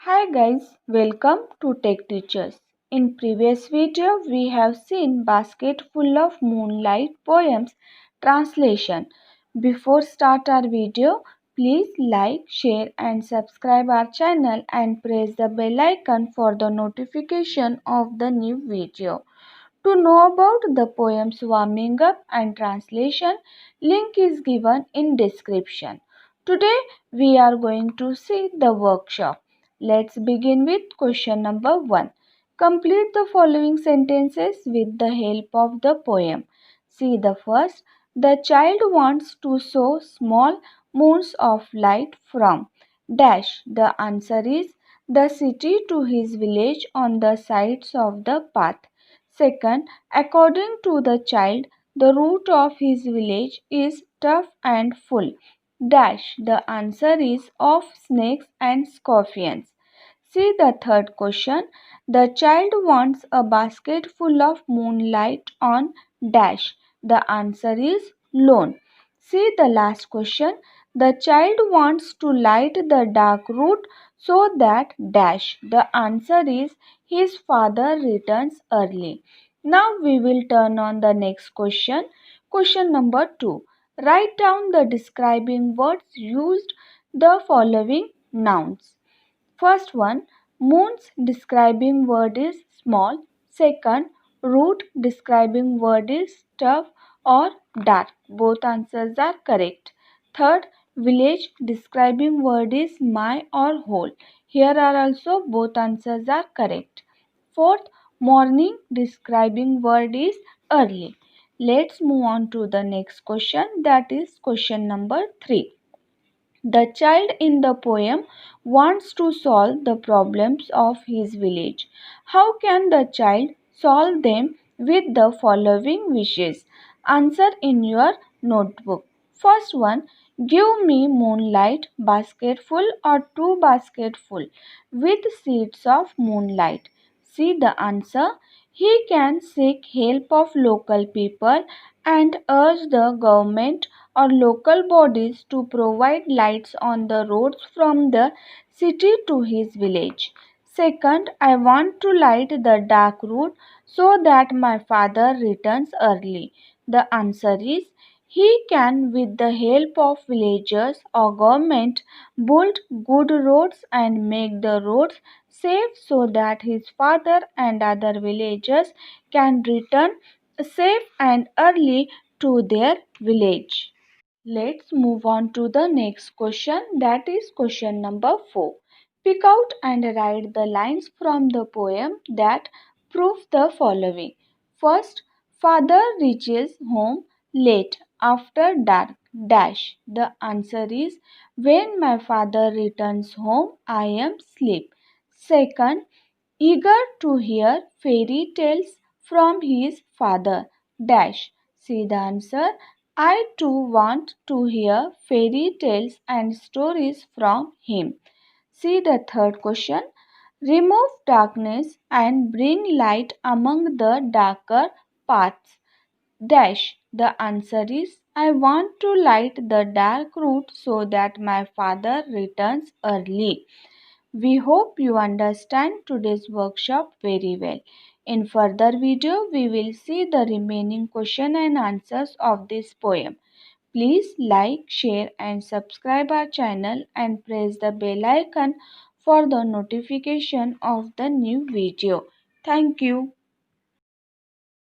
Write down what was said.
Hi guys, welcome to Tech Teachers. In previous video we have seen Basketful of Moonlight poems translation. Before start our video, please like, share and subscribe our channel and press the bell icon for the notification of the new video. To know about the poems warming up and translation, link is given in description. Today we are going to see the workshop. Let's begin with question number 1. Complete the following sentences with the help of the poem. See the first. The child wants to sow small moons of light from dash. The answer is the city to his village on the sides of the path. Second, according to the child, the route of his village is tough and full. Dash. The answer is of snakes and scorpions. See the third question. The child wants a basket full of moonlight on dash. The answer is lawn. See the last question. The child wants to light the dark route so that dash. The answer is his father returns early. Now we will turn on the next question. Question number 2. Write down the describing words used the following nouns. First one, moon's describing word is small. Second, root describing word is tough or dark. Both answers are correct. Third, village describing word is my or whole. Here are also both answers are correct. Fourth, morning describing word is early. Let's move on to the next question, that is question number 3. The child in the poem wants to solve the problems of his village. How can the child solve them with the following wishes? Answer in your notebook. First one, give me moonlight basketful or two basketful with seeds of moonlight. See the answer. He can seek help of local people and urge the government or local bodies to provide lights on the roads from the city to his village. Second, I want to light the dark route so that my father returns early. The answer is he can, with the help of villagers or government, build good roads and make the roads safe so that his father and other villagers can return safe and early to their village. Let's move on to the next question, that is question number 4. Pick out and write the lines from the poem that prove the following. First, father reaches home late after dark dash. The answer is when my father returns home I am asleep. Second, eager to hear fairy tales from his father dash. See the answer. I too want to hear fairy tales and stories from him. See the third question. Remove darkness and bring light among the darker paths. Dash. The answer is I want to light the dark route so that my father returns early. We hope you understand today's workshop very well. In further video, we will see the remaining question and answers of this poem. Please like, share and subscribe our channel and press the bell icon for the notification of the new video. Thank you.